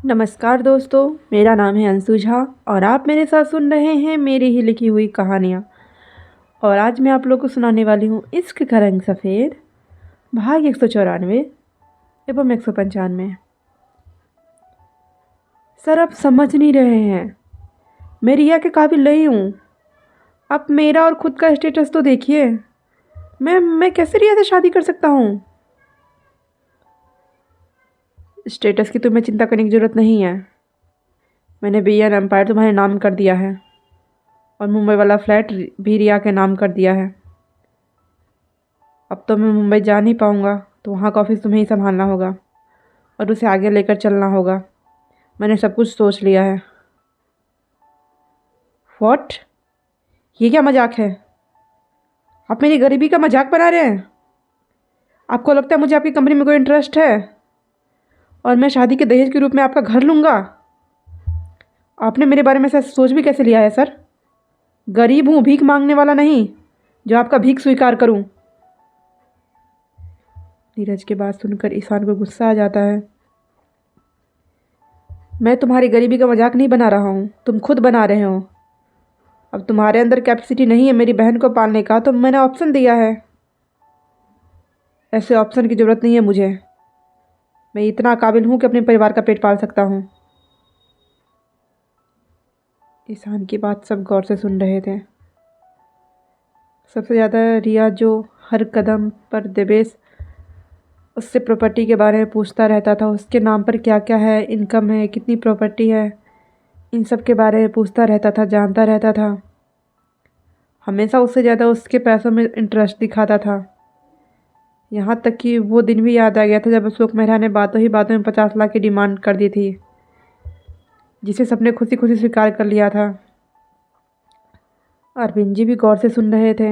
नमस्कार दोस्तों, मेरा नाम है अंशु झा और आप मेरे साथ सुन रहे हैं मेरी ही लिखी हुई कहानियाँ। और आज मैं आप लोग को सुनाने वाली हूँ इश्क का रंग सफ़ेद, भाग 194 एवं 195। सर, आप समझ नहीं रहे हैं, मैं रिया के काबिल नहीं हूँ। आप मेरा और ख़ुद का स्टेटस तो देखिए। मैं कैसे रिया से शादी कर सकता हूँ? स्टेटस की तुम्हें चिंता करने की ज़रूरत नहीं है। मैंने बीएन एम्पायर तुम्हारे नाम कर दिया है और मुंबई वाला फ्लैट भी रिया के नाम कर दिया है। अब तो मैं मुंबई जा नहीं पाऊँगा, तो वहाँ का ऑफिस तुम्हें ही संभालना होगा और उसे आगे लेकर चलना होगा। मैंने सब कुछ सोच लिया है। व्हाट? ये क्या मजाक है? आप मेरी गरीबी का मजाक बना रहे हैं? आपको लगता है मुझे आपकी कंपनी में कोई इंटरेस्ट है और मैं शादी के दहेज के रूप में आपका घर लूँगा? आपने मेरे बारे में ऐसा सोच भी कैसे लिया है सर? गरीब हूँ, भीख मांगने वाला नहीं जो आपका भीख स्वीकार करूँ। नीरज की बात सुनकर ईशान को गुस्सा आ जाता है। मैं तुम्हारी गरीबी का मजाक नहीं बना रहा हूँ, तुम खुद बना रहे हो। अब तुम्हारे अंदर कैपेसिटी नहीं है मेरी बहन को पालने का, तो मैंने ऑप्शन दिया है। ऐसे ऑप्शन की ज़रूरत नहीं है मुझे। मैं इतना काबिल हूँ कि अपने परिवार का पेट पाल सकता हूँ। ईशान की बात सब गौर से सुन रहे थे। सबसे ज़्यादा रिया, जो हर कदम पर देवेश उससे प्रॉपर्टी के बारे में पूछता रहता था। उसके नाम पर क्या क्या है, इनकम है, कितनी प्रॉपर्टी है, इन सब के बारे में पूछता रहता था, जानता रहता था। हमेशा उससे ज़्यादा उसके पैसों में इंटरेस्ट दिखाता था। यहाँ तक कि वो दिन भी याद आ गया था जब अशोक मेहरा ने बातों ही बातों में 50 लाख की डिमांड कर दी थी, जिसे सबने खुशी खुशी स्वीकार कर लिया था। अरविंद जी भी गौर से सुन रहे थे।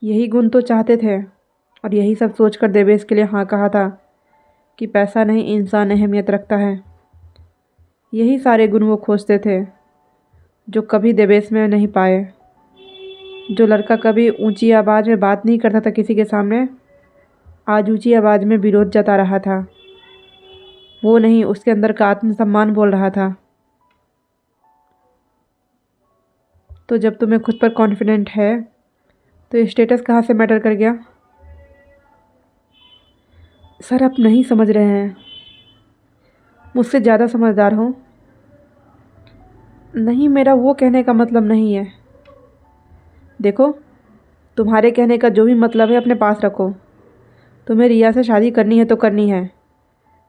यही गुण तो चाहते थे और यही सब सोचकर देवेश के लिए हाँ कहा था कि पैसा नहीं, इंसान अहमियत रखता है। यही सारे गुण वो खोजते थे जो कभी देवेश में नहीं पाए। जो लड़का कभी ऊंची आवाज़ में बात नहीं करता था किसी के सामने, आज ऊंची आवाज़ में विरोध जता रहा था। वो नहीं, उसके अंदर का आत्मसम्मान बोल रहा था। तो जब तुम्हें खुद पर कॉन्फिडेंट है तो स्टेटस कहाँ से मैटर कर गया? सर, आप नहीं समझ रहे हैं, मुझसे ज़्यादा समझदार हो। नहीं, मेरा वो कहने का मतलब नहीं है। देखो, तुम्हारे कहने का जो भी मतलब है अपने पास रखो। तुम्हें रिया से शादी करनी है तो करनी है,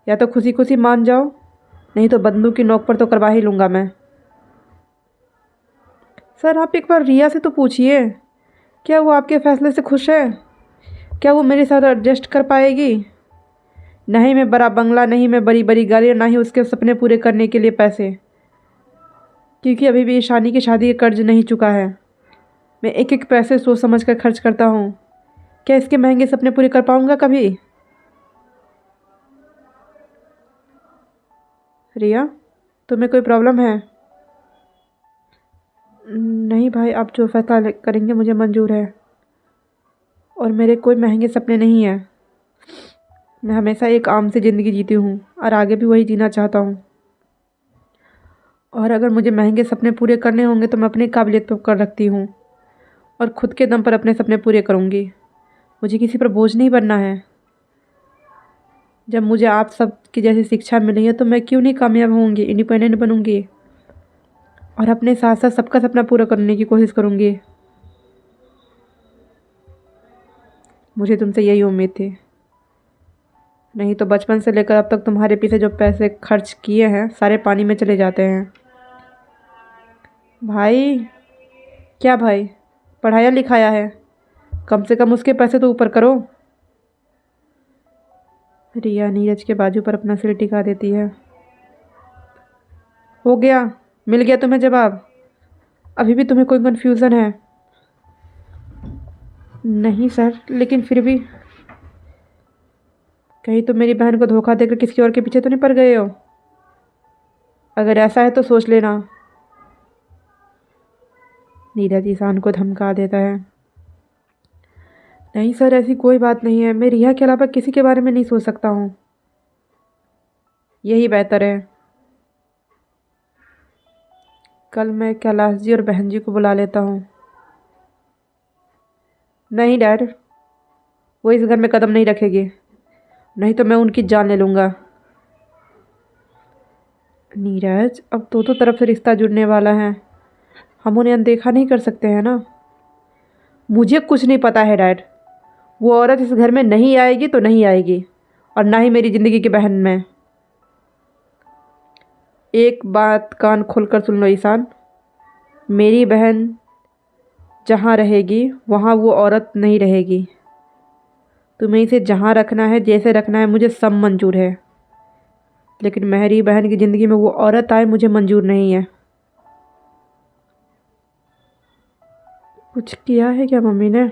या तो खुशी खुशी मान जाओ, नहीं तो बंदूक की नोक पर तो करवा ही लूँगा मैं। सर, आप एक बार रिया से तो पूछिए, क्या वो आपके फैसले से खुश है? क्या वो मेरे साथ एडजस्ट कर पाएगी? नहीं मैं बड़ा बंगला, नहीं मैं बड़ी बड़ी गाड़ी, ना ही उसके सपने पूरे करने के लिए पैसे, क्योंकि अभी भी ईशानी की शादी का कर्ज नहीं चुका है। मैं एक एक पैसे सोच समझ कर खर्च करता हूँ। क्या इसके महंगे सपने पूरे कर पाऊँगा कभी? रिया, तुम्हें कोई प्रॉब्लम है? नहीं भाई, आप जो फैसला करेंगे मुझे मंजूर है और मेरे कोई महंगे सपने नहीं हैं। मैं हमेशा एक आम सी ज़िंदगी जीती हूँ और आगे भी वही जीना चाहता हूँ। और अगर मुझे महंगे सपने पूरे करने होंगे तो मैं अपनी काबिलियत पर कर रखती हूँ और ख़ुद के दम पर अपने सपने पूरे करूँगी। मुझे किसी पर बोझ नहीं बनना है। जब मुझे आप सब की जैसी शिक्षा मिली है तो मैं क्यों नहीं कामयाब होंगी, इंडिपेंडेंट बनूँगी और अपने साथ साथ सबका सपना पूरा करने की कोशिश करूँगी। मुझे तुमसे यही उम्मीद थी, नहीं तो बचपन से लेकर अब तक तुम्हारे पीछे जो पैसे खर्च किए हैं सारे पानी में चले जाते हैं। भाई, क्या भाई, पढ़ाया लिखाया है, कम से कम उसके पैसे तो ऊपर करो। रिया नीरज के बाजू पर अपना सिर टिका देती है। हो गया, मिल गया तुम्हें जवाब? अभी भी तुम्हें कोई कन्फ्यूज़न है? नहीं सर, लेकिन फिर भी कहीं तुम मेरी बहन को धोखा देकर किसी और के पीछे तो नहीं पड़ गए हो? अगर ऐसा है तो सोच लेना। नीरज ईशान को धमका देता है। नहीं सर, ऐसी कोई बात नहीं है, मैं रिया के अलावा किसी के बारे में नहीं सोच सकता हूँ। यही बेहतर है। कल मैं कैलाश जी और बहन जी को बुला लेता हूँ। नहीं डैड, वो इस घर में कदम नहीं रखेगी, नहीं तो मैं उनकी जान ले लूँगा। नीरज, अब दो तरफ से रिश्ता जुड़ने वाला है, हम उन्हें अनदेखा नहीं कर सकते हैं ना। मुझे कुछ नहीं पता है डैड, वो औरत इस घर में नहीं आएगी तो नहीं आएगी, और ना ही मेरी ज़िंदगी की बहन में। एक बात कान खोलकर सुन लो ईशान, मेरी बहन जहाँ रहेगी वहाँ वो औरत नहीं रहेगी। तुम्हें इसे जहाँ रखना है, जैसे रखना है, मुझे सब मंजूर है, लेकिन मेरी बहन की ज़िंदगी में वो औरत आए मुझे मंजूर नहीं है। कुछ किया है क्या मम्मी ने?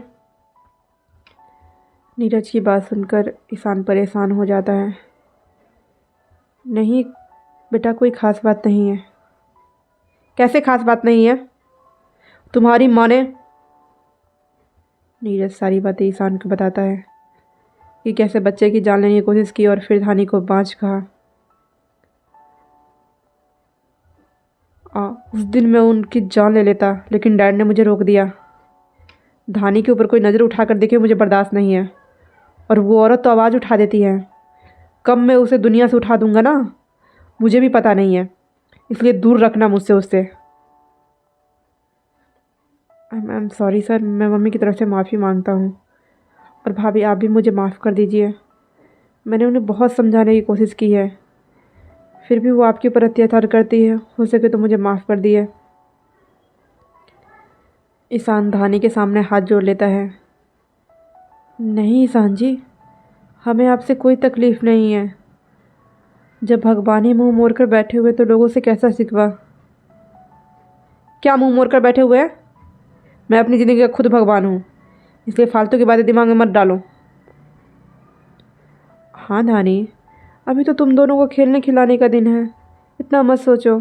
नीरज की बात सुनकर ईशान परेशान हो जाता है। नहीं बेटा, कोई ख़ास बात नहीं है। कैसे ख़ास बात नहीं है? तुम्हारी माँ ने। नीरज सारी बातें ईशान को बताता है कि कैसे बच्चे की जान लेने की कोशिश की और फिर धानी को बाँच कहा। उस दिन मैं उनकी जान ले लेता, लेकिन डैड ने मुझे रोक दिया। धानी के ऊपर कोई नज़र उठाकर देखे मुझे बर्दाश्त नहीं है, और वो औरत तो आवाज़ उठा देती है। कब मैं उसे दुनिया से उठा दूंगा ना, मुझे भी पता नहीं है, इसलिए दूर रखना मुझसे उससे। आई एम सॉरी सर, मैं मम्मी की तरफ से माफ़ी मांगता हूँ, और भाभी आप भी मुझे माफ़ कर दीजिए। मैंने उन्हें बहुत समझाने की कोशिश की है, फिर भी वो आपके ऊपर अत्याचार करती है। हो सके तो मुझे माफ़ कर दिए। ईशान धानी के सामने हाथ जोड़ लेता है। नहीं ईशान जी, हमें आपसे कोई तकलीफ़ नहीं है। जब भगवान ही मुंह मोड़ कर बैठे हुए तो लोगों से कैसा शिकवा? क्या मुंह मोड़ कर बैठे हुए हैं? मैं अपनी ज़िंदगी का खुद भगवान हूँ, इसलिए फालतू की बातें दिमाग में मत डालो। हाँ धानी, अभी तो तुम दोनों को खेलने खिलाने का दिन है, इतना मत सोचो।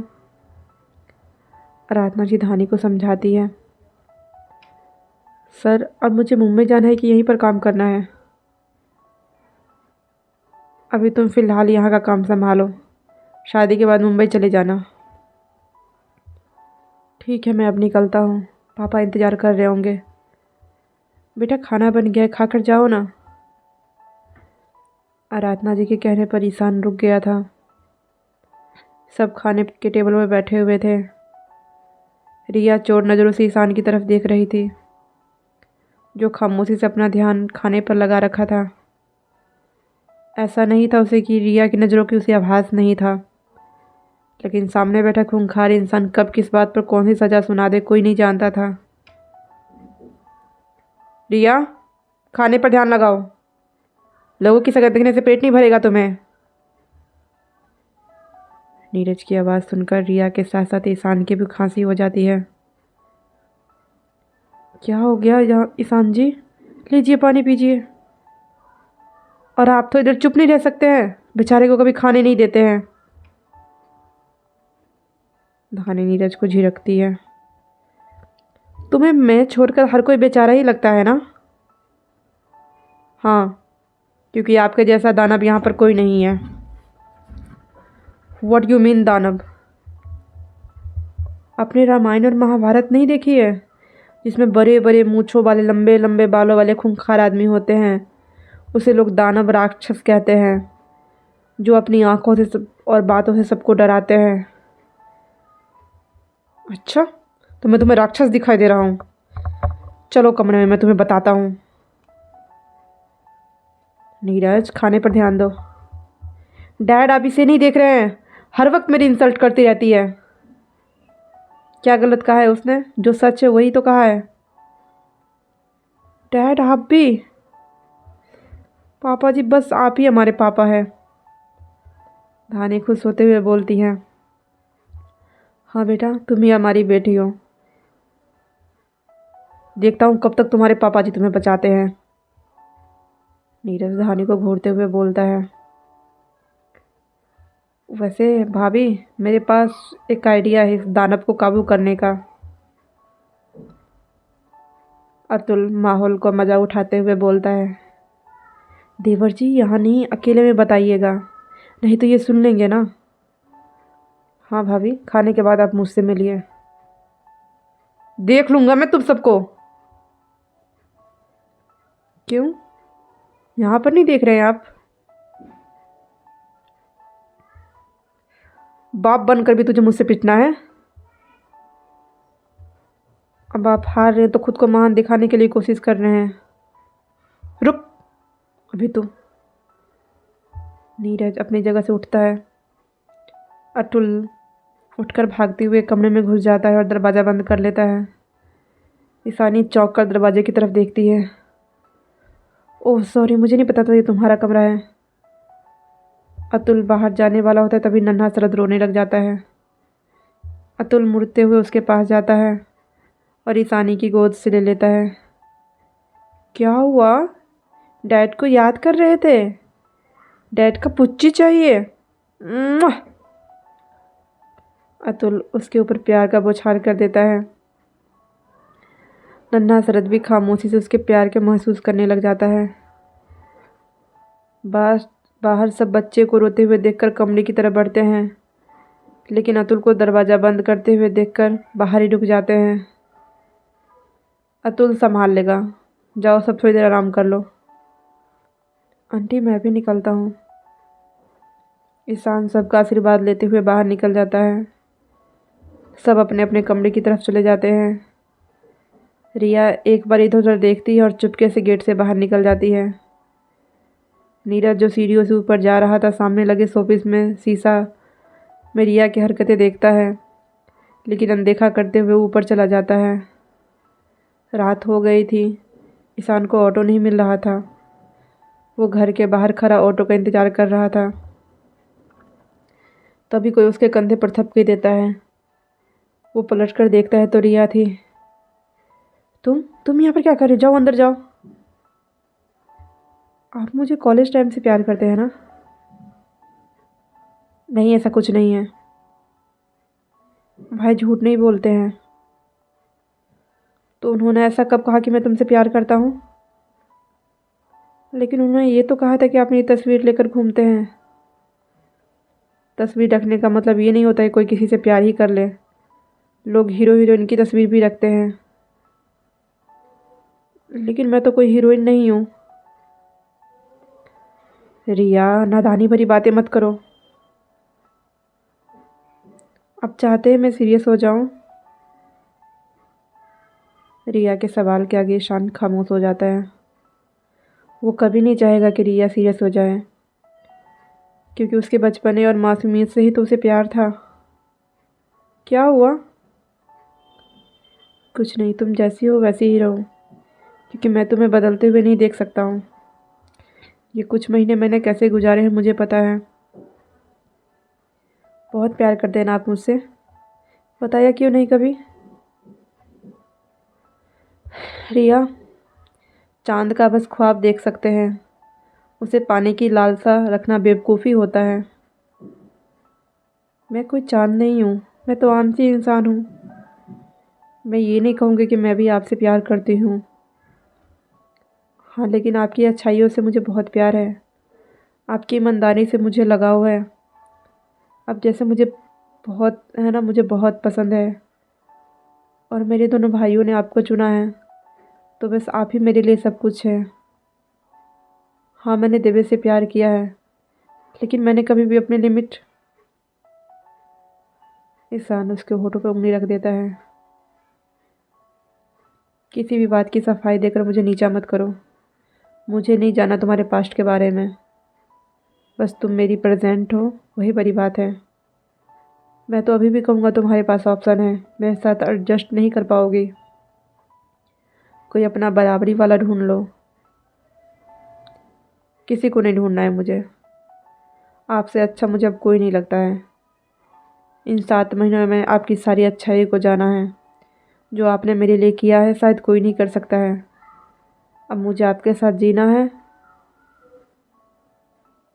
आराधना जी धानी को समझाती है। सर, अब मुझे मुंबई जाना है कि यहीं पर काम करना है? अभी तुम फ़िलहाल यहाँ का काम संभालो, शादी के बाद मुंबई चले जाना। ठीक है, मैं अब निकलता हूँ, पापा इंतज़ार कर रहे होंगे। बेटा खाना बन गया है, खाकर जाओ ना। आराधना जी के कहने पर ईशान रुक गया था। सब खाने के टेबल पर बैठे हुए थे। रिया चोर नज़रों से ईशान की तरफ देख रही थी, जो खामोशी से अपना ध्यान खाने पर लगा रखा था। ऐसा नहीं था उसे कि रिया की नज़रों की उसे आभास नहीं था, लेकिन सामने बैठा खूंखार इंसान कब किस बात पर कौन सी सज़ा सुना दे कोई नहीं जानता था। रिया, खाने पर ध्यान लगाओ, लोगों की शक्ल देखने से पेट नहीं भरेगा तुम्हें। नीरज की आवाज़ सुनकर रिया के साथ साथ ईशान की भी खांसी हो जाती है। क्या हो गया यहाँ ईशान जी? लीजिए पानी पीजिए। और आप तो इधर चुप नहीं रह सकते हैं, बेचारे को कभी खाने नहीं देते हैं। धानी नीरज को झिड़कती है। तुम्हें मैं छोड़कर हर कोई बेचारा ही लगता है ना? हाँ, क्योंकि आपके जैसा दानव यहाँ पर कोई नहीं है। व्हाट यू मीन दानव? आपने रामायण और महाभारत नहीं देखी है, जिसमें बड़े बड़े मूँछों वाले लंबे लंबे बालों वाले खूंखार आदमी होते हैं? उसे लोग दानव राक्षस कहते हैं, जो अपनी आंखों से और बातों से सबको डराते हैं। अच्छा, तो मैं तुम्हें राक्षस दिखाई दे रहा हूँ? चलो कमरे में, मैं तुम्हें बताता हूँ। नीरज, खाने पर ध्यान दो। डैड, आप इसे नहीं देख रहे हैं, हर वक्त मेरी इंसल्ट करती रहती है। क्या गलत कहा है उसने? जो सच है वही तो कहा है। डैड, आप भी? पापा जी, बस आप ही हमारे पापा हैं। धानी खुश होते हुए बोलती हैं। हाँ बेटा, तुम ही हमारी बेटी हो। देखता हूँ कब तक तुम्हारे पापा जी तुम्हें बचाते हैं। नीरज धानी को घूरते हुए बोलता है। वैसे भाभी, मेरे पास एक आइडिया है इस दानव को काबू करने का। अतुल माहौल को मज़ा उठाते हुए बोलता है। देवर जी, यहाँ नहीं, अकेले में बताइएगा, नहीं तो ये सुन लेंगे ना। हाँ भाभी, खाने के बाद आप मुझसे मिलिए। देख लूँगा मैं तुम सबको। क्यों, यहाँ पर नहीं देख रहे हैं आप? बाप बनकर भी तुझे मुझसे पिटना है? अब आप हार रहे हैं तो खुद को महान दिखाने के लिए कोशिश कर रहे हैं। रुक, अभी तो। नीरज अपनी जगह से उठता है। अतुल उठकर भागते हुए कमरे में घुस जाता है और दरवाज़ा बंद कर लेता है। ईशानी चौंक कर दरवाजे की तरफ देखती है। ओह सॉरी, मुझे नहीं पता था ये तुम्हारा कमरा है। अतुल बाहर जाने वाला होता है तभी नन्हा शरद रोने लग जाता है। अतुल मुड़ते हुए उसके पास जाता है और ईशानी की गोद से ले लेता है। क्या हुआ? डैड को याद कर रहे थे? डैड का पुच्ची चाहिए? मुआ! अतुल उसके ऊपर प्यार का बौछार कर देता है। नन्हा शरद भी खामोशी से उसके प्यार के महसूस करने लग जाता है। बाहर सब बच्चे को रोते हुए देखकर कमरे की तरफ बढ़ते हैं, लेकिन अतुल को दरवाज़ा बंद करते हुए देखकर बाहर ही रुक जाते हैं। अतुल संभाल लेगा, जाओ सब थोड़ी देर आराम कर लो। आंटी मैं भी निकलता हूँ। ईशान सबका आशीर्वाद लेते हुए बाहर निकल जाता है। सब अपने अपने कमरे की तरफ चले जाते हैं। रिया एक बार इधर उधर देखती है और चुपके से गेट से बाहर निकल जाती है। नीरज जो सीढ़ियों से ऊपर जा रहा था, सामने लगे शोपीस में शीशा में रिया की हरकतें देखता है, लेकिन अनदेखा करते हुए ऊपर चला जाता है। रात हो गई थी। ईशान को ऑटो नहीं मिल रहा था। वो घर के बाहर खड़ा ऑटो का इंतज़ार कर रहा था। तभी कोई उसके कंधे पर थपकी देता है। वो पलट कर देखता है तो रिया थी। तुम यहाँ पर क्या कर रहे हो? जाओ अंदर जाओ। आप मुझे कॉलेज टाइम से प्यार करते हैं ना? नहीं, ऐसा कुछ नहीं है। भाई झूठ नहीं बोलते हैं। तो उन्होंने ऐसा कब कहा कि मैं तुमसे प्यार करता हूँ? लेकिन उन्होंने ये तो कहा था कि आप मेरी तस्वीर लेकर घूमते हैं। तस्वीर रखने का मतलब ये नहीं होता है कोई किसी से प्यार ही कर ले। लोग हीरो हीरोइन की तस्वीर भी रखते हैं। लेकिन मैं तो कोई हीरोइन नहीं हूँ। रिया, नादानी भरी बातें मत करो। अब चाहते हैं मैं सीरियस हो जाऊँ? रिया के सवाल के आगे ईशान खामोश हो जाता है। वो कभी नहीं चाहेगा कि रिया सीरियस हो जाए, क्योंकि उसके बचपने और मासूमियत से ही तो उसे प्यार था। क्या हुआ? कुछ नहीं, तुम जैसी हो वैसी ही रहो, क्योंकि मैं तुम्हें बदलते हुए नहीं देख सकता हूँ। ये कुछ महीने मैंने कैसे गुजारे हैं मुझे पता है। बहुत प्यार करते हैं ना आप मुझसे? बताया क्यों नहीं कभी? रिया, चांद का बस ख्वाब देख सकते हैं, उसे पाने की लालसा रखना बेवकूफ़ी होता है। मैं कोई चांद नहीं हूँ, मैं तो आम सी इंसान हूँ। मैं ये नहीं कहूँगी कि मैं भी आपसे प्यार करती हूँ। हाँ, लेकिन आपकी अच्छाइयों से मुझे बहुत प्यार है। आपकी ईमानदारी से मुझे लगाव है। अब जैसे मुझे बहुत है ना, मुझे बहुत पसंद है। और मेरे दोनों भाइयों ने आपको चुना है, तो बस आप ही मेरे लिए सब कुछ है। हाँ, मैंने दिव्य से प्यार किया है, लेकिन मैंने कभी भी अपनी लिमिट। ईशान उसके होठों पर उंगली रख देता है। किसी भी बात की सफाई देकर मुझे नीचा मत करो। मुझे नहीं जाना तुम्हारे पास्ट के बारे में। बस तुम मेरी प्रेजेंट हो, वही बड़ी बात है। मैं तो अभी भी कहूँगा तुम्हारे पास ऑप्शन है, मेरे साथ एडजस्ट नहीं कर पाओगी। कोई अपना बराबरी वाला ढूंढ लो। किसी को नहीं ढूंढना है मुझे। आपसे अच्छा मुझे अब कोई नहीं लगता है। इन 7 महीनों में मैंने आपकी सारी अच्छाई को जाना है। जो आपने मेरे लिए किया है शायद कोई नहीं कर सकता है। अब मुझे आपके साथ जीना है,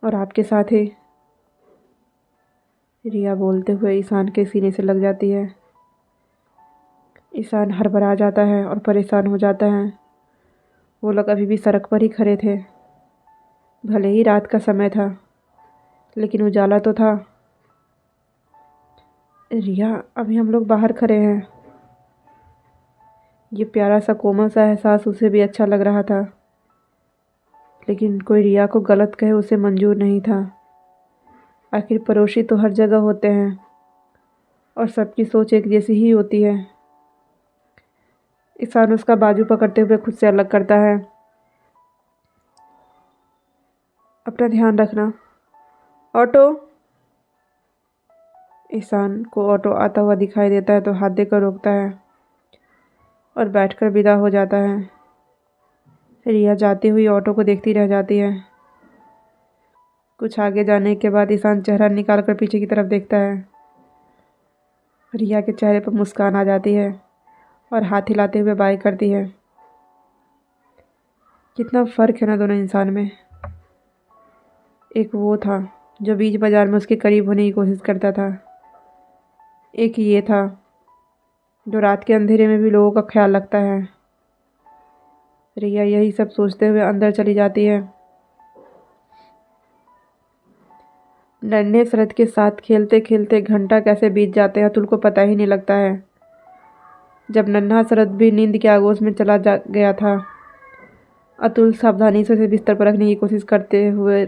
और आपके साथ ही। रिया बोलते हुए ईशान के सीने से लग जाती है। ईशान हड़बड़ा जाता है और परेशान हो जाता है। वो लोग अभी भी सड़क पर ही खड़े थे। भले ही रात का समय था, लेकिन उजाला तो था। रिया, अभी हम लोग बाहर खड़े हैं। ये प्यारा सा कोमल सा एहसास उसे भी अच्छा लग रहा था, लेकिन कोई रिया को गलत कहे उसे मंजूर नहीं था। आखिर पड़ोसी तो हर जगह होते हैं और सबकी सोच एक जैसी ही होती है। ईशान उसका बाजू पकड़ते हुए खुद से अलग करता है। अपना ध्यान रखना। ऑटो। ईशान को ऑटो आता हुआ दिखाई देता है तो हाथ देकर रोकता है और बैठकर विदा हो जाता है। रिया जाती हुई ऑटो को देखती रह जाती है। कुछ आगे जाने के बाद ईशान चेहरा निकाल कर पीछे की तरफ देखता है। रिया के चेहरे पर मुस्कान आ जाती है और हाथ हिलाते हुए बाय करती है। कितना फ़र्क है ना दोनों इंसान में। एक वो था जो बीच बाजार में उसके करीब होने की कोशिश करता था, एक ये था जो रात के अंधेरे में भी लोगों का ख्याल रखता है। रिया यही सब सोचते हुए अंदर चली जाती है। नन्हे शरद के साथ खेलते खेलते घंटा कैसे बीत जाते हैं अतुल को पता ही नहीं लगता है। जब नन्हा शरद भी नींद के आगोश में चला जा गया था, अतुल सावधानी से उसे बिस्तर पर रखने की कोशिश करते हुए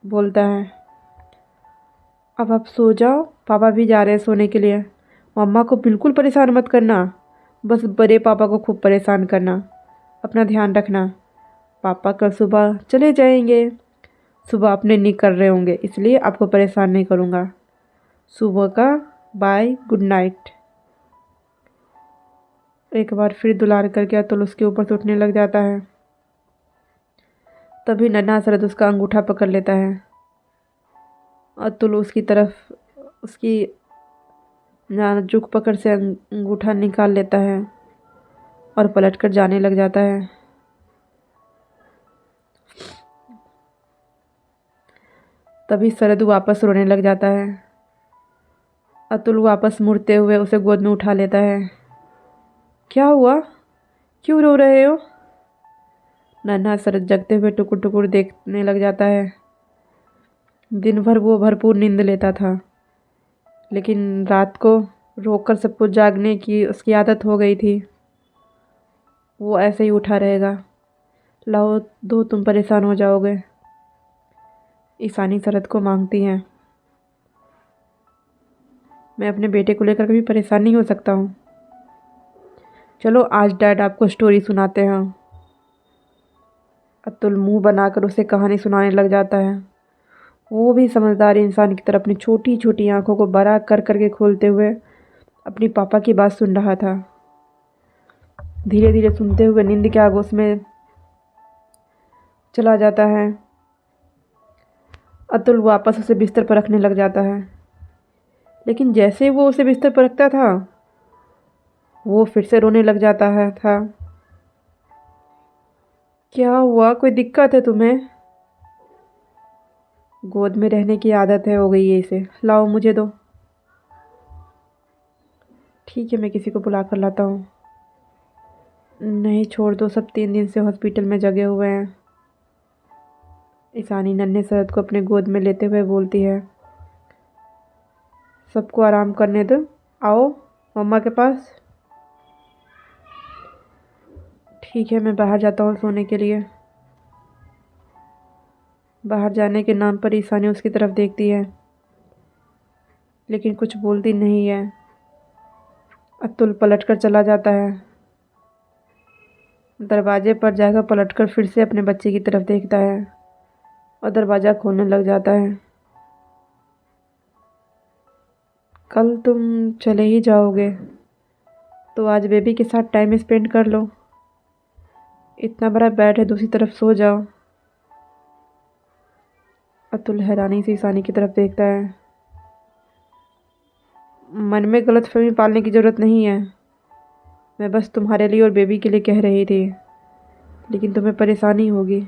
बोलता है, अब आप सो जाओ, पापा भी जा रहे हैं सोने के लिए। मम्मा को बिल्कुल परेशान मत करना, बस बड़े पापा को खूब परेशान करना। अपना ध्यान रखना। पापा कल सुबह चले जाएंगे। सुबह अपने निकल रहे होंगे, इसलिए आपको परेशान नहीं करूँगा। सुबह का बाय, गुड नाइट। एक बार फिर दुलार करके अतुल उसके ऊपर से उठने लग जाता है। तभी नन्हा शरद उसका अंगूठा पकड़ लेता है। अतुल उसकी तरफ उसकी नाजुक पकड़ से अंगूठा निकाल लेता है और पलटकर जाने लग जाता है। तभी शरद वापस रोने लग जाता है। अतुल वापस मुड़ते हुए उसे गोद में उठा लेता है। क्या हुआ, क्यों रो रहे हो? नन्हा शरद जगते हुए टुकुर टुकुर देखने लग जाता है। दिन भर वो भरपूर नींद लेता था, लेकिन रात को रोककर सबको जागने की उसकी आदत हो गई थी। वो ऐसे ही उठा रहेगा। लाओ दो, तुम परेशान हो जाओगे। ईशानी शरद को मांगती हैं। मैं अपने बेटे को लेकर कभी परेशान नहीं हो सकता हूँ। चलो आज डैड आपको स्टोरी सुनाते हैं। अतुल मुंह बनाकर उसे कहानी सुनाने लग जाता है। वो भी समझदार इंसान की तरह अपनी छोटी छोटी आंखों को बड़ा कर करके खोलते हुए अपनी पापा की बात सुन रहा था। धीरे धीरे सुनते हुए नींद के आगोश में चला जाता है। अतुल वापस उसे बिस्तर पर रखने लग जाता है, लेकिन जैसे वो उसे बिस्तर पर रखता था वो फिर से रोने लग जाता है था। क्या हुआ, कोई दिक्कत है तुम्हें? गोद में रहने की आदत है, हो गई है इसे। लाओ मुझे दो। ठीक है, मैं किसी को बुला कर लाता हूँ। नहीं, छोड़ दो, सब 3 दिन से हॉस्पिटल में जगे हुए हैं। ईशानी नन्हे शरद को अपने गोद में लेते हुए बोलती है। सबको आराम करने दो, आओ मम्मा के पास। ठीक है, मैं बाहर जाता हूँ सोने के लिए। बाहर जाने के नाम पर ईशानी उसकी तरफ देखती है, लेकिन कुछ बोलती नहीं है। अतुल पलटकर चला जाता है। दरवाजे पर जाकर पलटकर फिर से अपने बच्चे की तरफ देखता है और दरवाज़ा खोलने लग जाता है। कल तुम चले ही जाओगे तो आज बेबी के साथ टाइम स्पेंड कर लो। इतना बड़ा बेड है, दूसरी तरफ सो जाओ। अतुल हैरानी से ईशानी की तरफ देखता है। मन में गलतफहमी पालने की ज़रूरत नहीं है। मैं बस तुम्हारे लिए और बेबी के लिए कह रही थी, लेकिन तुम्हें परेशानी होगी।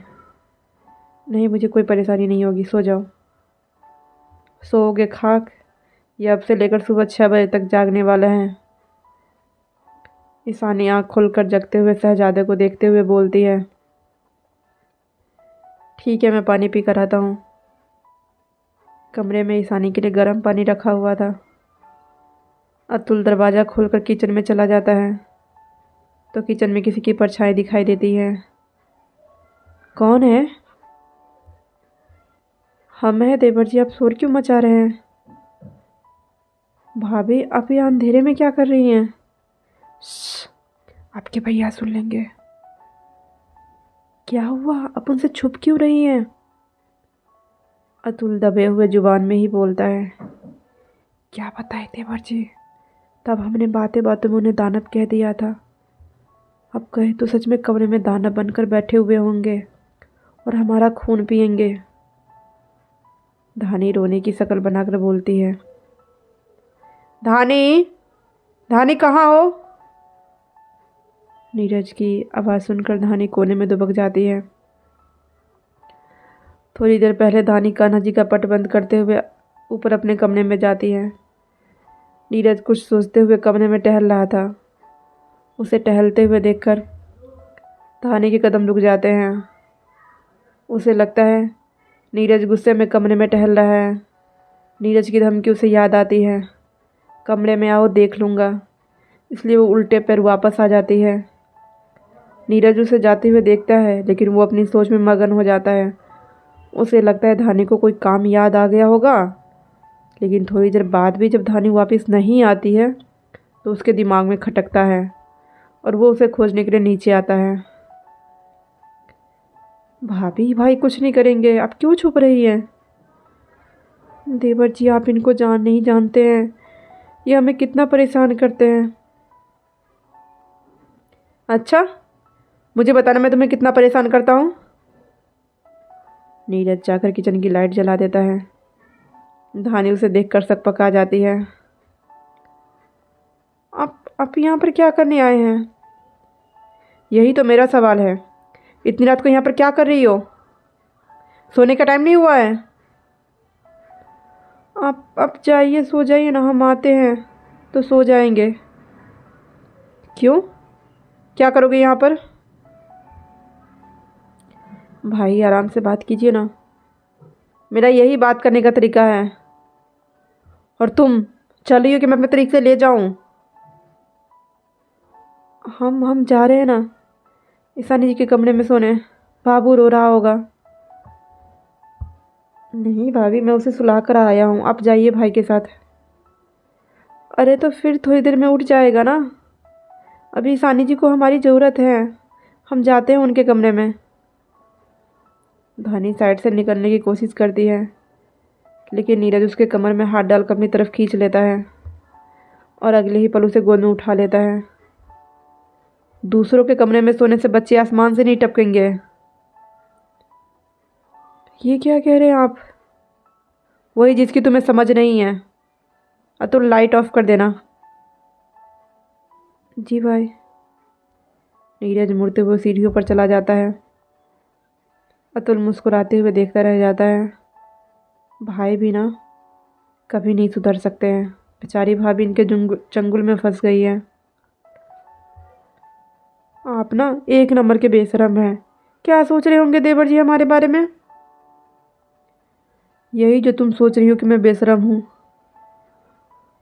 नहीं, मुझे कोई परेशानी नहीं होगी, सो जाओ। सोओगे खाक, ये अब से लेकर सुबह 6 बजे तक जागने वाले हैं। ईशानी आँख खोलकर जगते हुए शहजादे को देखते हुए बोलती है। ठीक है, मैं पानी पी कर आता हूँ। कमरे में ईशानी के लिए गर्म पानी रखा हुआ था। अतुल दरवाज़ा खोलकर किचन में चला जाता है तो किचन में किसी की परछाई दिखाई देती है। कौन है? हम हैं देवर जी, आप शोर क्यों मचा रहे हैं? भाभी, आप यहाँ अंधेरे में क्या कर रही हैं? आपके भैया सुन लेंगे। क्या हुआ? आप उनसे छुप क्यों रही हैं? अतुल दबे हुए जुबान में ही बोलता है। क्या बताए देवर जी, तब हमने बातें बातों में उन्हें दानव कह दिया था। अब कहे तो सच में कमरे में दानव बनकर बैठे हुए होंगे और हमारा खून पिएंगे। धानी रोने की शक्ल बनाकर बोलती है। धानी, धानी कहाँ हो? नीरज की आवाज़ सुनकर धानी कोने में दुबक जाती है। थोड़ी देर पहले धानी कान्हा जी का पट बंद करते हुए ऊपर अपने कमरे में जाती है। नीरज कुछ सोचते हुए कमरे में टहल रहा था। उसे टहलते हुए देखकर धानी के कदम रुक जाते हैं। उसे लगता है नीरज गुस्से में कमरे में टहल रहा है। नीरज की धमकी उसे याद आती है। कमरे में आओ, देख लूँगा। इसलिए वो उल्टे पैर वापस आ जाती है। नीरज उसे जाते हुए देखता है लेकिन वो अपनी सोच में मगन हो जाता है। उसे लगता है धानी को कोई काम याद आ गया होगा। लेकिन थोड़ी देर बाद भी जब धानी वापस नहीं आती है तो उसके दिमाग में खटकता है और वो उसे खोजने के लिए नीचे आता है। भाभी, भाई कुछ नहीं करेंगे, आप क्यों छुप रही हैं? देवर जी, आप इनको नहीं जानते हैं, ये हमें कितना परेशान करते हैं। अच्छा, मुझे बताना मैं तुम्हें कितना परेशान करता हूँ? नीरज जाकर किचन की लाइट जला देता है। धानी उसे देखकर सकपका जाती है। आप यहाँ पर क्या करने आए हैं? यही तो मेरा सवाल है। इतनी रात को यहाँ पर क्या कर रही हो? सोने का टाइम नहीं हुआ है? आप जाइए, सो जाइए ना, हम आते हैं तो सो जाएंगे। क्यों? क्या करोगे यहाँ पर? भाई, आराम से बात कीजिए ना, मेरा यही बात करने का तरीका है। और तुम चल रही हो कि मैं अपने तरीके से ले जाऊँ? हम जा रहे हैं ना ईशानी जी के कमरे में सोने। बाबू रो रहा होगा। नहीं भाभी, मैं उसे सुला कर आया हूँ, आप जाइए भाई के साथ। अरे तो फिर थोड़ी देर में उठ जाएगा ना। अभी ईशानी जी को हमारी ज़रूरत है, हम जाते हैं उनके कमरे में। धानी साइड से निकलने की कोशिश करती है लेकिन नीरज उसके कमर में हाथ डालकर अपनी तरफ खींच लेता है और अगले ही पल उसे गोद में उठा लेता है। दूसरों के कमरे में सोने से बच्चे आसमान से नहीं टपकेंगे। ये क्या कह रहे हैं आप? वही जिसकी तुम्हें समझ नहीं है। अतुल, लाइट ऑफ कर देना। जी भाई। नीरज मुड़ते हुए सीढ़ियों पर चला जाता है। अतुल मुस्कुराते हुए देखता रह जाता है। भाई भी ना कभी नहीं सुधर सकते हैं। बेचारी भाभी इनके चंगुल में फंस गई है। आप ना एक नंबर के बेशरम हैं। क्या सोच रहे होंगे देवर जी हमारे बारे में? यही जो तुम सोच रही हो कि मैं बेशरम हूँ।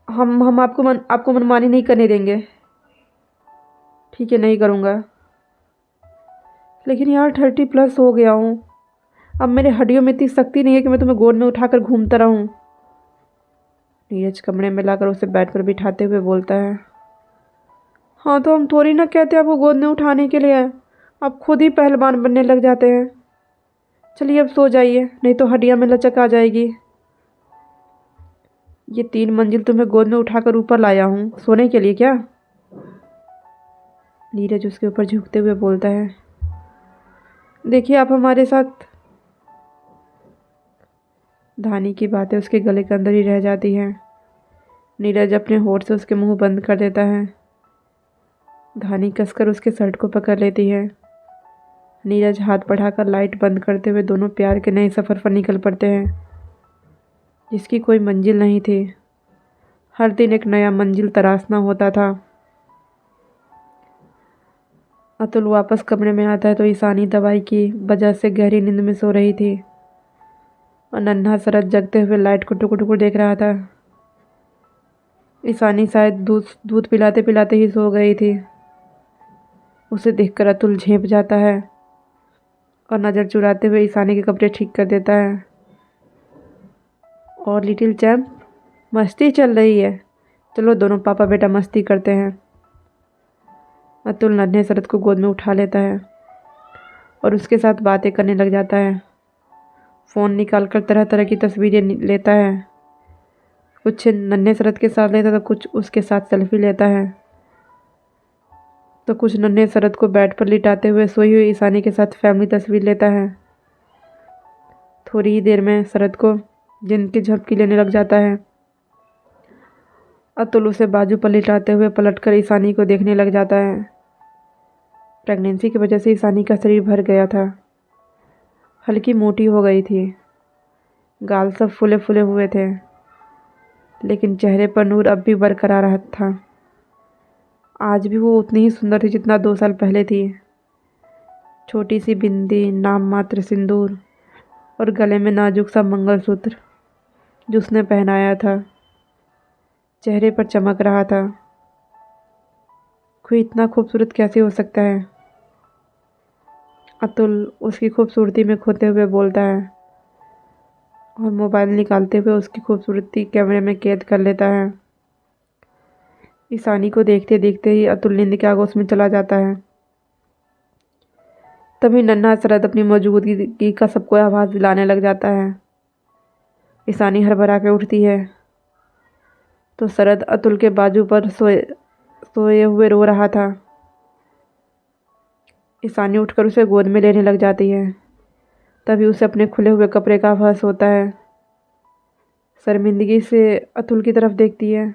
हम आपको मनमानी नहीं करने देंगे। ठीक है, नहीं करूँगा। लेकिन यार 30+ हो गया हूँ। अब मेरे हड्डियों में इतनी शक्ति नहीं है कि मैं तुम्हें गोद में उठाकर घूमता रहूँ। नीरज कमरे में लाकर उसे बेड पर बिठाते हुए बोलता है। हाँ तो हम थोड़ी ना कहते आपको गोद में उठाने के लिए, आप खुद ही पहलवान बनने लग जाते हैं। चलिए अब सो जाइए, नहीं तो हड्डियाँ में लचक आ जाएगी। ये 3 मंजिल तुम्हें गोद में उठाकर ऊपर लाया हूँ सोने के लिए क्या? नीरज उसके ऊपर झुकते हुए बोलता है। देखिए, आप हमारे साथ। धानी की बातें उसके गले के अंदर ही रह जाती हैं। नीरज अपने होठ से उसके मुंह बंद कर देता है। धानी कसकर उसके शर्ट को पकड़ लेती है। नीरज हाथ बढ़ाकर लाइट बंद करते हुए दोनों प्यार के नए सफ़र पर निकल पड़ते हैं जिसकी कोई मंजिल नहीं थी। हर दिन एक नया मंजिल तराशना होता था। अतुल वापस कमरे में आता है तो ईशानी दवाई की वजह से गहरी नींद में सो रही थी। और नन्हा शरद जगते हुए लाइट को टुकुर टुकुर देख रहा था। ईशानी शायद दूध दूध पिलाते पिलाते ही सो गई थी। उसे देखकर अतुल झेंप जाता है और नज़र चुराते हुए ईशानी के कपड़े ठीक कर देता है। और लिटिल चैम्प, मस्ती चल रही है, चलो दोनों पापा बेटा मस्ती करते हैं। अतुल नन्हे शरद को गोद में उठा लेता है और उसके साथ बातें करने लग जाता है। फ़ोन निकाल कर तरह तरह की तस्वीरें लेता है। कुछ नन्हे शरद के साथ लेता तो कुछ उसके साथ सेल्फी लेता है, तो कुछ नन्हे शरद को बेड पर लिटाते हुए सोई हुई ईशानी के साथ फैमिली तस्वीर लेता है। थोड़ी ही देर में शरद को जिंद की झपकी लेने लग जाता है। अतुल उसे बाजू पर लिटाते हुए पलटकर ईशानी को देखने लग जाता है। प्रेगनेंसी की वजह से ईशानी का शरीर भर गया था, हल्की मोटी हो गई थी, गाल सब फूले फूले हुए थे, लेकिन चेहरे पर नूर अब भी बरकरार था। आज भी वो उतनी ही सुंदर थी जितना 2 साल पहले थी। छोटी सी बिंदी, नाम मात्र सिंदूर और गले में नाजुक सा मंगलसूत्र जो उसने पहनाया था चेहरे पर चमक रहा था। कोई इतना खूबसूरत कैसे हो सकता है? अतुल उसकी खूबसूरती में खोते हुए बोलता है और मोबाइल निकालते हुए उसकी खूबसूरती कैमरे में कैद कर लेता है। ईशानी को देखते देखते ही अतुल नींद के आगोश में चला जाता है। तभी नन्हा शरद अपनी मौजूदगी का सबको आभास दिलाने लग जाता है। ईशानी हड़बड़ा के उठती है तो शरद अतुल के बाजू पर सोए हुए रो रहा था। ईशानी उठकर उसे गोद में लेने लग जाती है। तभी उसे अपने खुले हुए कपड़े का आभास होता है। शर्मिंदगी से अतुल की तरफ देखती है,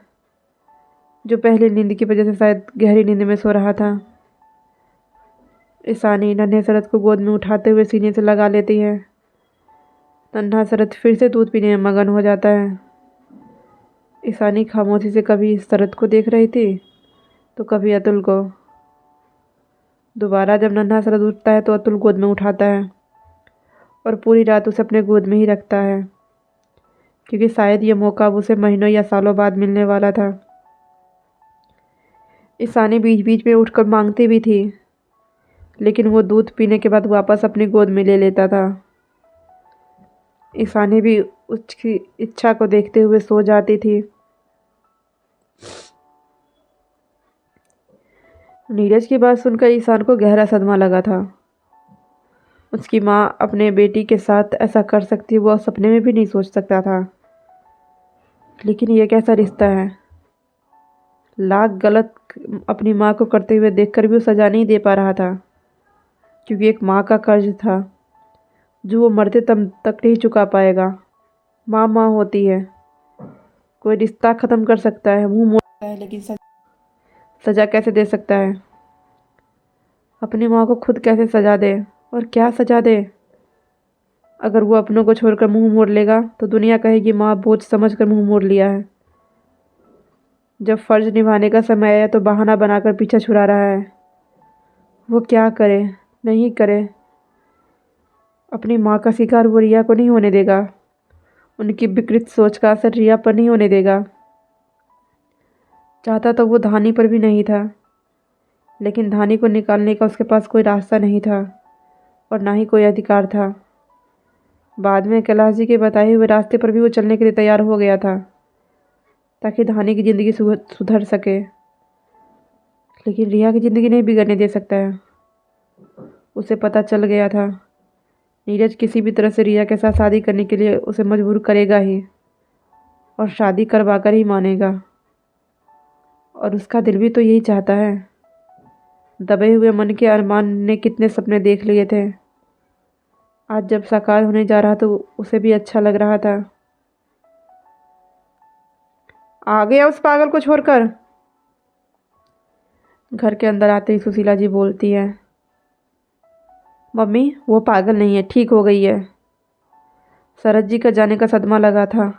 जो पहले नींद की वजह से शायद गहरी नींद में सो रहा था। ईशानी नन्हे शरद को गोद में उठाते हुए सीने से लगा लेती है। नन्हा शरद फिर से दूध पीने में मगन हो जाता है। ईशानी खामोशी से कभी शरद को देख रही थी तो कभी अतुल को। दोबारा जब नन्हा शरद उठता है तो अतुल गोद में उठाता है और पूरी रात उसे अपने गोद में ही रखता है, क्योंकि शायद ये मौका अब उसे महीनों या सालों बाद मिलने वाला था। ईशानी बीच बीच में उठकर मांगती भी थी, लेकिन वो दूध पीने के बाद वापस अपनी गोद में ले लेता था। ईशानी भी उसकी इच्छा को देखते हुए सो जाती थी। नीरज की बात सुनकर ईशान को गहरा सदमा लगा था। उसकी माँ अपने बेटी के साथ ऐसा कर सकती वो सपने में भी नहीं सोच सकता था। लेकिन यह कैसा रिश्ता है? लाख गलत अपनी माँ को करते हुए देखकर भी वो सजा नहीं दे पा रहा था, क्योंकि एक माँ का कर्ज था जो वो मरते दम तक नहीं चुका पाएगा। माँ माँ होती है, कोई रिश्ता ख़त्म कर सकता है, मुंह मोड़ सकता है, लेकिन सजा कैसे दे सकता है? अपनी माँ को खुद कैसे सजा दे, और क्या सजा दे? अगर वो अपनों को छोड़कर मुंह मोड़ लेगा तो दुनिया कहेगी माँ बोझ समझकर मुंह मोड़ लिया है। जब फ़र्ज निभाने का समय आया तो बहाना बनाकर पीछा छुड़ा रहा है। वो क्या करे, नहीं करे? अपनी माँ का शिकार वो रिया को नहीं होने देगा। उनकी विकृत सोच का असर रिया पर नहीं होने देगा। चाहता तो वो धानी पर भी नहीं था, लेकिन धानी को निकालने का उसके पास कोई रास्ता नहीं था और ना ही कोई अधिकार था। बाद में कैलाश जी के बताए हुए रास्ते पर भी वो चलने के लिए तैयार हो गया था, ताकि धानी की ज़िंदगी सुधर सके। लेकिन रिया की ज़िंदगी नहीं बिगड़ने दे सकता है। उसे पता चल गया था नीरज किसी भी तरह से रिया के साथ शादी करने के लिए उसे मजबूर करेगा ही, और शादी करवा कर ही मानेगा। और उसका दिल भी तो यही चाहता है। दबे हुए मन के अरमान ने कितने सपने देख लिए थे, आज जब साकार होने जा रहा तो उसे भी अच्छा लग रहा था। आ गया उस पागल को छोड़कर। घर के अंदर आते ही सुशीला जी बोलती है, मम्मी वो पागल नहीं है, ठीक हो गई है। शरद जी का जाने का सदमा लगा था।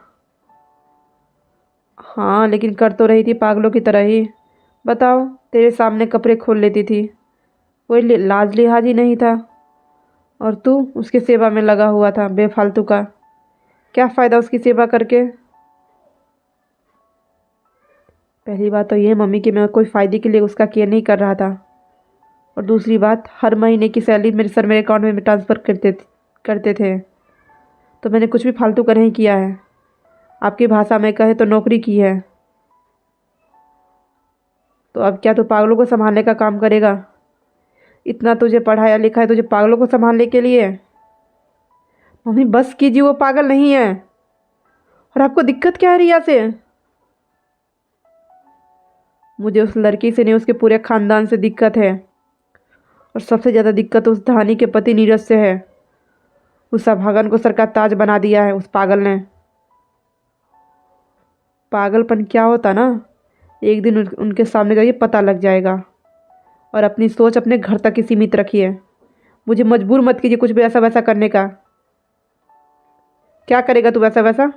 हाँ, लेकिन कर तो रही थी पागलों की तरह ही। बताओ, तेरे सामने कपड़े खोल लेती थी, कोई लाज लिहाज ही नहीं था। और तू उसकी सेवा में लगा हुआ था बेफालतू का। क्या फ़ायदा उसकी सेवा करके। पहली बात तो ये मम्मी कि मैं कोई फ़ायदे के लिए उसका केयर नहीं कर रहा था, और दूसरी बात हर महीने की सैलरी मेरे अकाउंट में ट्रांसफ़र करते थे, तो मैंने कुछ भी फालतू का नहीं किया है। आपकी भाषा में कहे तो नौकरी की है। तो अब क्या तू पागलों को संभालने का काम करेगा? इतना तुझे पढ़ाया लिखा है तुझे पागलों को संभालने के लिए? मम्मी बस कीजिए, वो पागल नहीं है। और आपको दिक्कत क्या है रिया से? मुझे उस लड़की से नहीं, उसके पूरे खानदान से दिक्कत है। और सबसे ज़्यादा दिक्कत उस धानी के पति नीरज से है। उस अभागन को सर का ताज बना दिया है उस पागल ने। पागलपन क्या होता ना, एक दिन उनके सामने जाइए पता लग जाएगा। और अपनी सोच अपने घर तक ही सीमित रखिए। मुझे मजबूर मत कीजिए कुछ भी ऐसा वैसा करने का। क्या करेगा तू वैसा वैसा?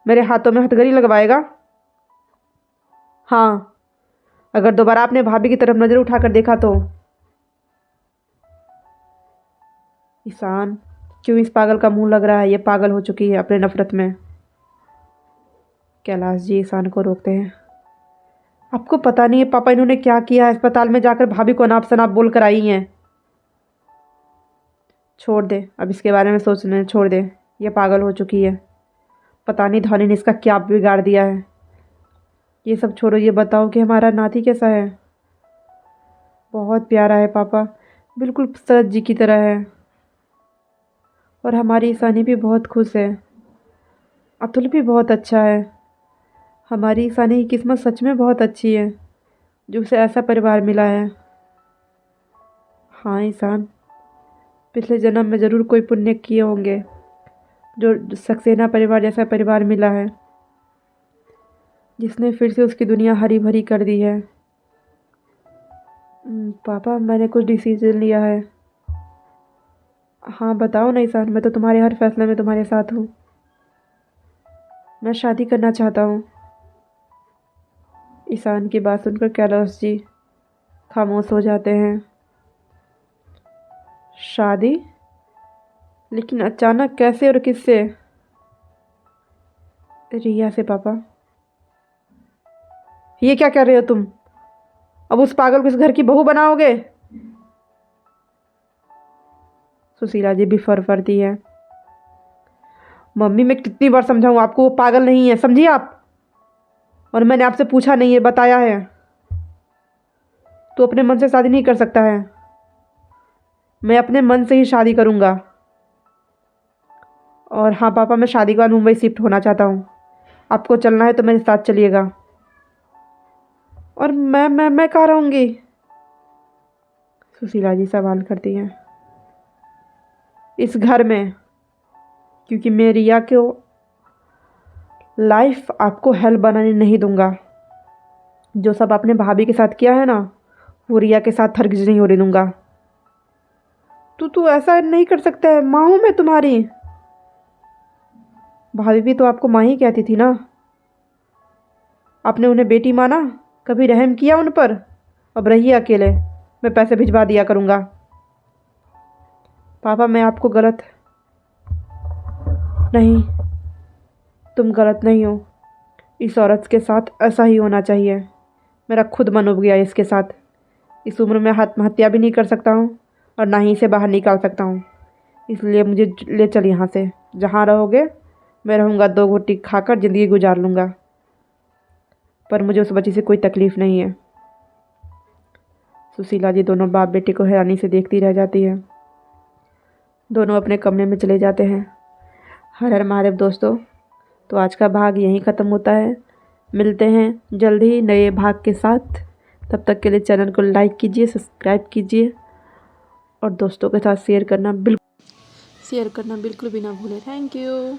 मेरे हाथों में हथकड़ी लगवाएगा? हाँ, अगर दोबारा आपने भाभी की तरफ नज़र उठाकर देखा तो। ईशान, क्यों इस पागल का मुंह लग रहा है? ये पागल हो चुकी है अपने नफरत में। कैलाश जी ईशान को रोकते हैं। आपको पता नहीं है पापा इन्होंने क्या किया है? अस्पताल में जाकर भाभी को अनाप शनाप बोल कर आई हैं। छोड़ दे, अब इसके बारे में सोचने छोड़ दे। ये पागल हो चुकी है। पता नहीं धोनी ने इसका क्या बिगाड़ दिया है। ये सब छोड़ो, ये बताओ कि हमारा नाती कैसा है? बहुत प्यारा है पापा, बिल्कुल सरद जी की तरह है। और हमारी ईशानी भी बहुत खुश है। अतुल भी बहुत अच्छा है। हमारी ईशानी की किस्मत सच में बहुत अच्छी है जो उसे ऐसा परिवार मिला है। हाँ ईशान, पिछले जन्म में ज़रूर कोई पुण्य किए होंगे जो सक्सेना परिवार जैसा परिवार मिला है, जिसने फिर से उसकी दुनिया हरी भरी कर दी है। पापा मैंने कुछ डिसीजन लिया है। हाँ बताओ ना ईशान, मैं तो तुम्हारे हर फैसले में तुम्हारे साथ हूँ। मैं शादी करना चाहता हूँ। ईशान की बात सुनकर कैलाश जी खामोश हो जाते हैं। शादी? लेकिन अचानक कैसे और किससे? रिया से पापा। ये क्या कर रहे हो तुम? अब उस पागल को इस घर की बहू बनाओगे? सुशीला जी भी फरफरती है। मम्मी मैं कितनी बार समझाऊं आपको, वो पागल नहीं है, समझिए आप। और मैंने आपसे पूछा नहीं है, बताया है। तो अपने मन से शादी नहीं कर सकता है? मैं अपने मन से ही शादी करूंगा। और हाँ पापा, मैं शादी के बाद मुंबई शिफ्ट होना चाहता हूँ। आपको चलना है तो मेरे साथ चलिएगा। और मैं कहाँ रहूँगी? सुशीला जी सवाल करती हैं। इस घर में, क्योंकि मैं रिया को लाइफ आपको हेल बनाने नहीं दूंगा। जो सब आपने भाभी के साथ किया है ना, वो रिया के साथ हरगिज नहीं होने दूंगा। तू ऐसा नहीं कर सकता है, माँ हूँ मैं तुम्हारी। भाभी भी तो आपको माँ ही कहती थी ना। आपने उन्हें बेटी माना, कभी रहम किया उन पर? अब रहिए अकेले, मैं पैसे भिजवा दिया करूँगा। पापा मैं आपको गलत नहीं, तुम गलत नहीं हो। इस औरत के साथ ऐसा ही होना चाहिए। मेरा खुद मन उब गया इसके साथ। इस उम्र में आत्महत्या भी नहीं कर सकता हूँ और ना ही इसे बाहर निकाल सकता हूँ। इसलिए मुझे ले चल यहाँ से। जहाँ रहोगे मैं रहूँगा, 2 घुट्टी खाकर ज़िंदगी गुजार लूँगा। पर मुझे उस बच्ची से कोई तकलीफ़ नहीं है। सुशीला जी दोनों बाप बेटे को हैरानी से देखती रह जाती है। दोनों अपने कमरे में चले जाते हैं। हर हर महादेव दोस्तों, तो आज का भाग यहीं ख़त्म होता है। मिलते हैं जल्द ही नए भाग के साथ। तब तक के लिए चैनल को लाइक कीजिए, सब्सक्राइब कीजिए और दोस्तों के साथ शेयर करना बिल्कुल भी ना भूलें। Thank you.